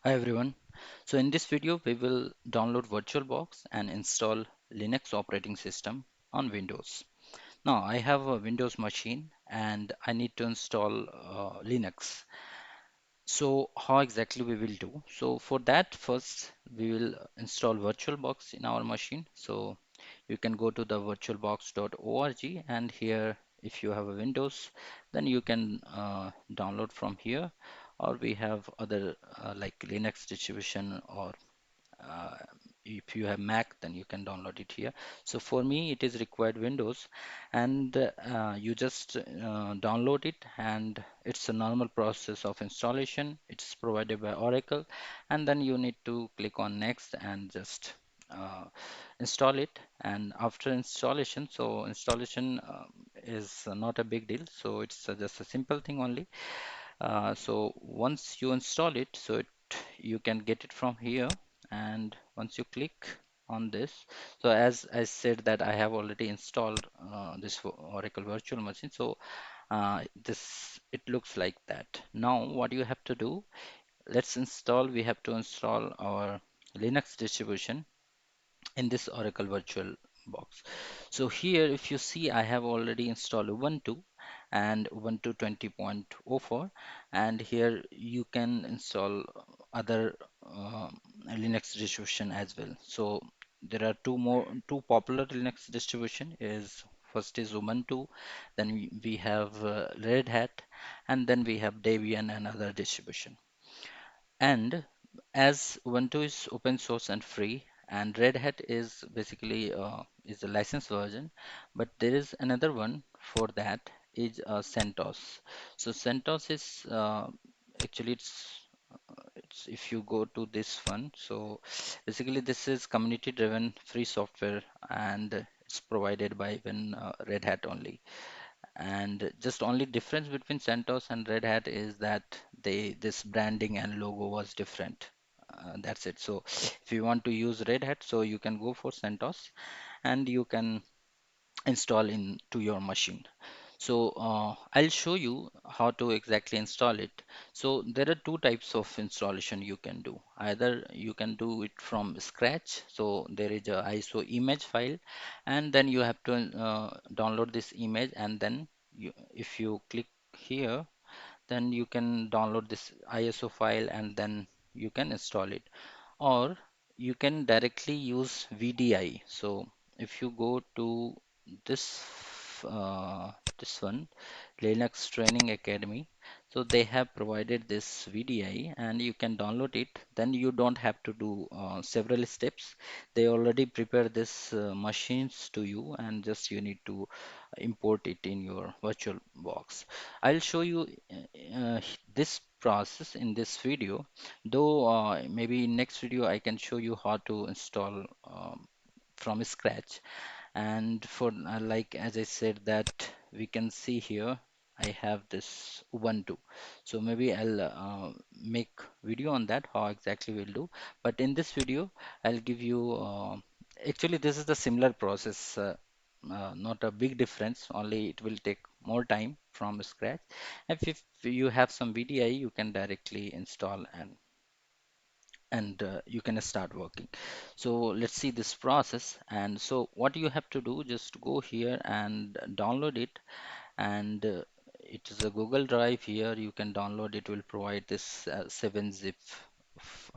Hi everyone. So in this video we will download VirtualBox and install Linux operating system on Windows. Now I have a Windows machine and I need to install Linux. So how exactly we will do? So for that first we will install VirtualBox in our machine. So you can go to the virtualbox.org and here if you have a Windows then you can download from here, or we have other like Linux distribution, or uh, if you have Mac then you can download it here. So for me it is required Windows, and you just download it, and it's a normal process of installation. It's provided by Oracle, and then you need to click on next and just uh, install it. And after installation, so installation is not a big deal, so it's just a simple thing only. So once you install it, so you can get it from here, and once you click on this, so as I said that I have already installed this Oracle virtual machine, so this it looks like that. Now what you have to do, we have to install our Linux distribution in this Oracle Virtual Box. So here, if you see, I have already installed Ubuntu and Ubuntu 20.04, and here you can install other Linux distribution as well. So there are two popular Linux distribution. Is first is Ubuntu, then we have Red Hat, and then we have Debian and other distribution. And as Ubuntu is open source and free, and Red Hat is basically is a licensed version, but there is another one for that is CentOS. So CentOS is actually it's if you go to this one, so basically this is community driven free software, and it's provided by even Red Hat only. And just only difference between CentOS and Red Hat is that this branding and logo was different. That's it. So if you want to use Red Hat, so you can go for CentOS and you can install into your machine. So I'll show you how to exactly install it. So there are two types of installation you can do. Either you can do it from scratch. So there is a ISO image file, and then you have to download this image, and then if you click here, then you can download this ISO file and then you can install it. Or you can directly use VDI. So if you go to this this one, Linux Training Academy, so they have provided this VDI and you can download it. Then you don't have to do several steps. They already prepare this machines to you, and just you need to import it in your virtual box. I'll show you this process in this video, though maybe in next video I can show you how to install from scratch. And for like as I said that we can see here I have this Ubuntu, so maybe I'll make video on that how exactly we'll do. But in this video I'll give you actually this is the similar process, not a big difference, only it will take more time from scratch. If you have some VDI, you can directly install and you can start working. So let's see this process. And so what you have to do, just go here and download it. And it is a Google Drive. Here you can download, it will provide this 7-zip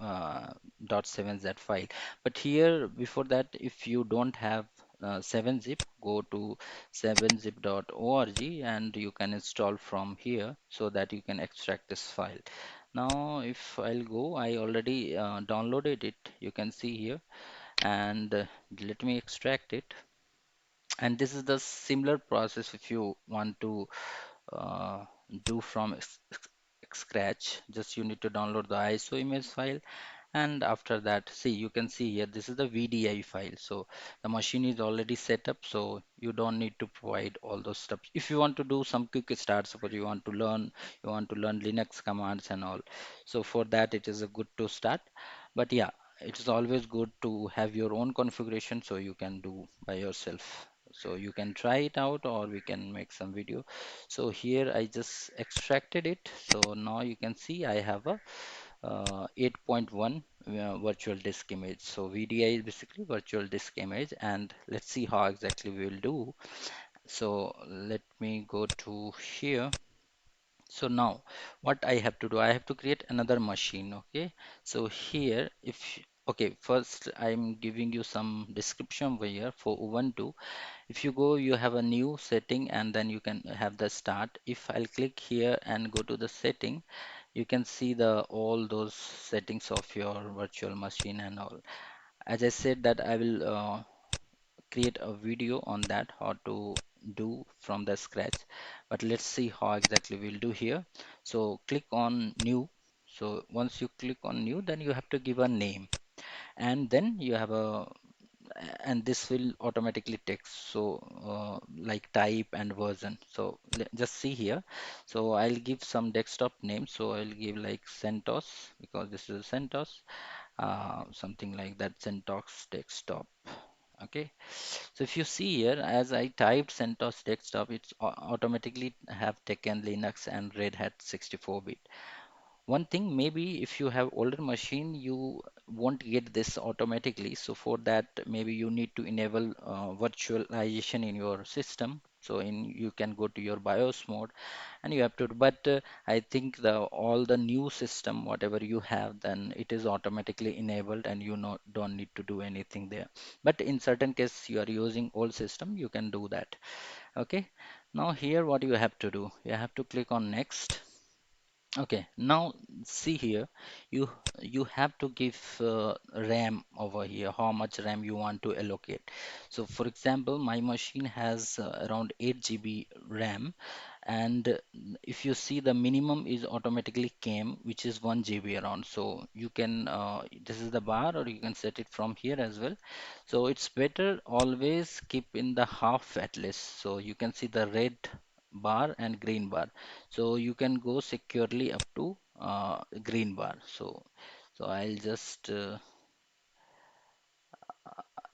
uh, .7z file. But here before that, if you don't have 7-zip, go to 7zip.org and you can install from here so that you can extract this file. Now if I'll go, I already downloaded it, you can see here. And let me extract it. And this is the similar process if you want to uh, do from scratch. Just you need to download the ISO image file, and after that, see, you can see here this is the VDI file. So the machine is already set up, so you don't need to provide all those stuff. If you want to do some quick start, suppose you want to learn Linux commands and all, so for that it is a good to start. But yeah, it is always good to have your own configuration so you can do by yourself. So you can try it out, or we can make some video. So here I just extracted it. So now you can see I have a 8.1 virtual disk image. So VDI is basically virtual disk image, and let's see how exactly we will do. So let me go to here. So now what I have to do, I have to create another machine. Okay, so here okay, first I'm giving you some description over here for Ubuntu. If you go, you have a new setting, and then you can have the start. If I'll click here and go to the setting, you can see the all those settings of your virtual machine and all. As I said that I will create a video on that, how to do from the scratch. But let's see how exactly we'll do here. So click on new. So once you click on new, then you have to give a name, and then you have a, and this will automatically text, so like type and version. So just see here. So I'll give some desktop name, so I'll give like CentOS, because this is CentOS, something like that, CentOS desktop. Okay, so if you see here, as I typed CentOS desktop, it's automatically have taken Linux and Red Hat 64-bit. One thing, maybe if you have older machine, you won't get this automatically. So for that, maybe you need to enable virtualization in your system. So you can go to your BIOS mode and you have to. But I think the all the new system, whatever you have, then it is automatically enabled, and you don't need to do anything there. But in certain case, you are using old system, you can do that. Okay. Now here, what you have to do, you have to click on next. Okay, now see here, you you have to give RAM over here, how much RAM you want to allocate. So for example, my machine has around 8 GB RAM, and if you see, the minimum is automatically came, which is 1 GB around. So you can this is the bar, or you can set it from here as well. So it's better always keep in the half at least. So you can see the red bar and green bar, so you can go securely up to green bar. So I'll just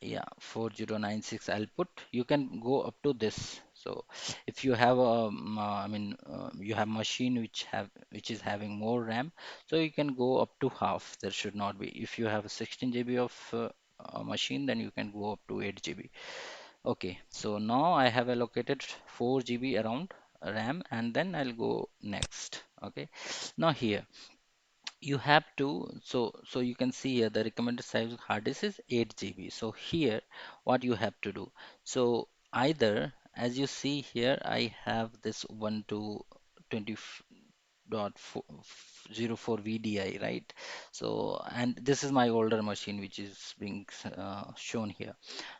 yeah, 4096 I'll put. You can go up to this. So if you have I mean you have machine which is having more RAM, so you can go up to half. There should not be. If you have a 16 GB of machine, then you can go up to 8 GB. Okay, so now I have allocated 4 GB around RAM, and then I'll go next. Okay, now here you have to, so you can see here the recommended size of hard disk is 8 GB. So here what you have to do, so either, as you see here, I have this Ubuntu 20.04 VDI, right? So, and this is my older machine which is being shown here.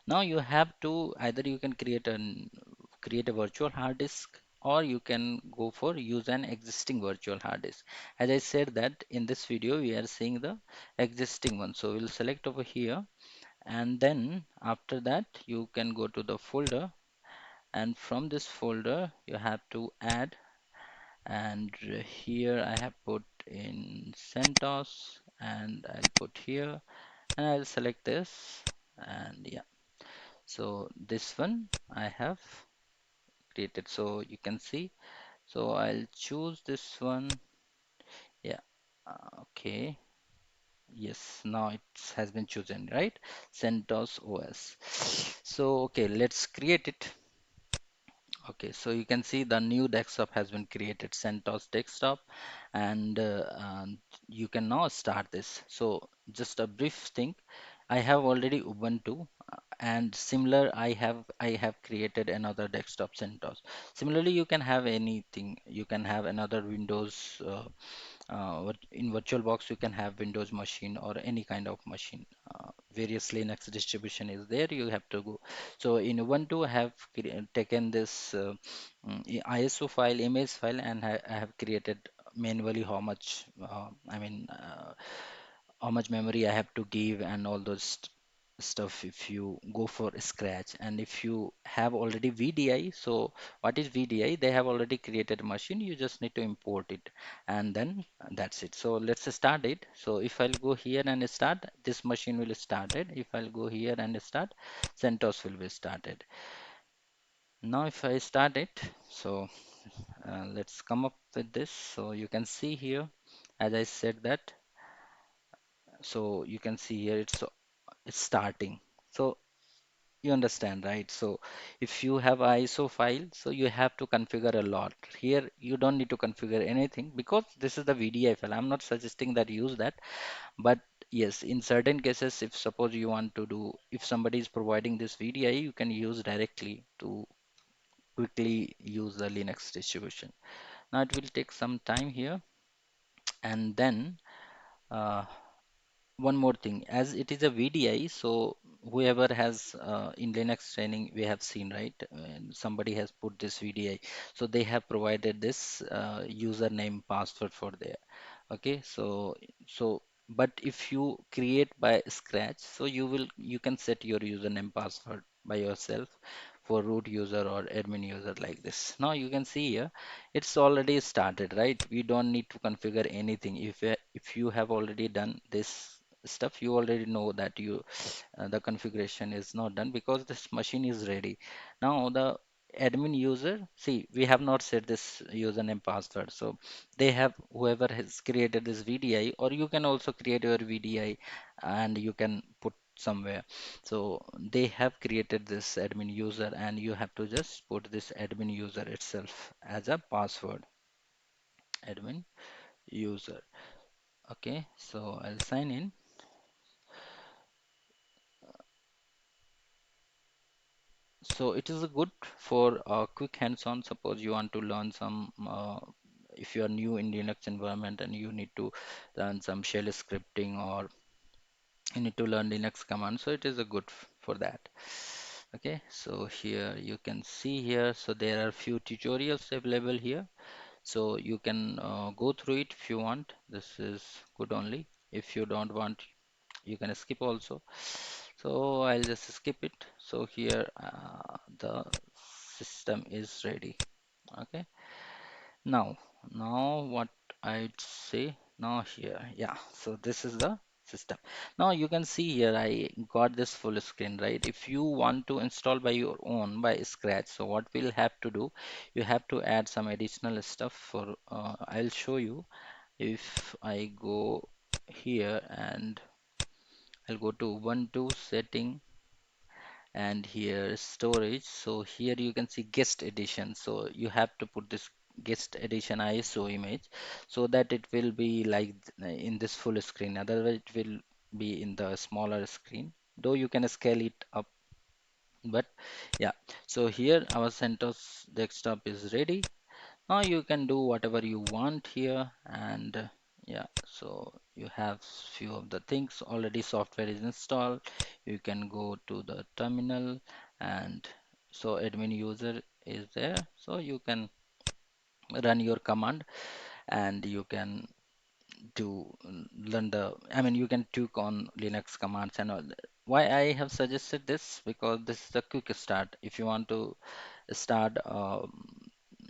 Now you have to, either you can create a virtual hard disk, or you can go for use an existing virtual hard disk. As I said that in this video we are seeing the existing one, so we'll select over here, and then after that you can go to the folder, and from this folder you have to add, and here I have put in CentOS, and I'll put here, and I'll select this, and yeah, so this one I have created, so you can see. So I'll choose this one. Yeah. Okay. Yes. Now it has been chosen, right? CentOS OS. So okay, let's create it. Okay, so you can see the new desktop has been created, CentOS desktop, and you can now start this. So just a brief thing, I have already Ubuntu, and similar I have created another desktop CentOS. Similarly, you can have anything. You can have another Windows. In VirtualBox, you can have Windows machine or any kind of machine. Various Linux distribution is there. You have to go. So in Ubuntu, I have taken this ISO file, image file, and I have created manually how much, how much memory I have to give, and all those stuff if you go for scratch. And if you have already VDI, so what is VDI? They have already created a machine, you just need to import it, and then that's it. So let's start it. So if I'll go here and start, this machine will started. If I'll go here and start, CentOS will be started. Now if I start it, so let's come up with this. So you can see here, as I said that. So you can see here it's starting. So you understand, right? So if you have ISO file, so you have to configure a lot. Here you don't need to configure anything because this is the VDI file. I'm not suggesting that you use that, but yes, in certain cases, if suppose you want to do, if somebody is providing this VDI, you can use directly to quickly use the Linux distribution. Now it will take some time here, and then uh, one more thing, as it is a VDI, so whoever has in Linux training, we have seen, right? And somebody has put this VDI, so they have provided this username password for there. Okay, so but if you create by scratch, so you can set your username password by yourself for root user or admin user like this. Now you can see here it's already started, right? We don't need to configure anything. If you have already done this stuff, you already know that the configuration is not done because this machine is ready. Now the admin user, see, we have not set this username password, so they have, whoever has created this VDI, or you can also create your VDI and you can put somewhere. So they have created this admin user, and you have to just put this admin user itself as a password, admin user. Okay, so I'll sign in. So it is a good for quick hands-on. Suppose you want to learn some, if you are new in Linux environment and you need to learn some shell scripting, or you need to learn Linux commands. So it is a good for that. Okay, so here you can see here. So there are few tutorials available here. So you can go through it if you want. This is good only. If you don't want, you can skip also. So I'll just skip it. So here the system is ready. Okay, now what I'd say now here, yeah, so this is the system. Now you can see here I got this full screen, right? If you want to install by your own by scratch, so what we'll have to do, you have to add some additional stuff for I'll show you. If I go here and I'll go to Ubuntu setting, and here storage. So here you can see guest edition, so you have to put this guest edition ISO image so that it will be like in this full screen, otherwise it will be in the smaller screen, though you can scale it up. But yeah, so here our CentOS desktop is ready. Now you can do whatever you want here, and yeah, so you have few of the things already. Software is installed. You can go to the terminal, and so admin user is there, so you can run your command, and you can to learn the, I mean, you can tweak on Linux commands and all. Why I have suggested this, because this is a quick start. If you want to start,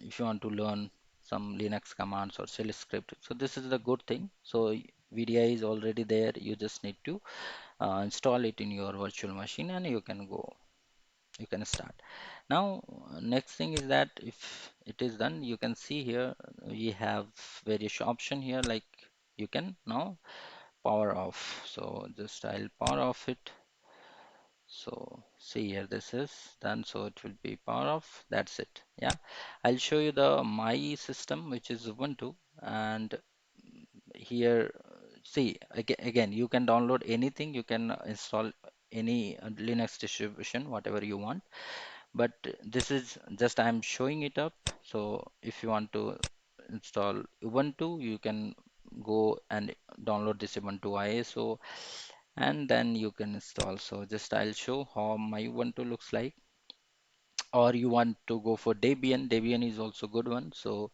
if you want to learn some Linux commands or shell script, so this is the good thing. So VDI is already there. You just need to install it in your virtual machine, and you can go, you can start. Now next thing is that if it is done, you can see here we have various option here, like you can now power off. So just I'll power off it. So see here, this is done, so it will be power off. That's it. Yeah, I'll show you the my system, which is Ubuntu, and here see again you can download anything, you can install any Linux distribution, whatever you want. But this is just I'm showing it up. So if you want to install Ubuntu, you can go and download this Ubuntu ISO, and then you can install. So just I'll show how my Ubuntu looks like. Or you want to go for Debian. Debian is also good one. So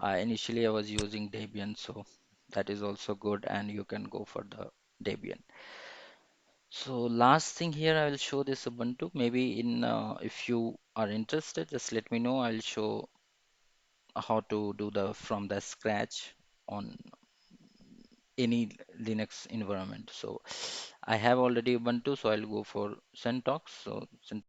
initially I was using Debian, so that is also good, and you can go for the Debian. So last thing here, I will show this Ubuntu. Maybe in if you are interested, just let me know. I'll show how to do the from the scratch on any Linux environment. So I have already Ubuntu, so I'll go for CentOS. So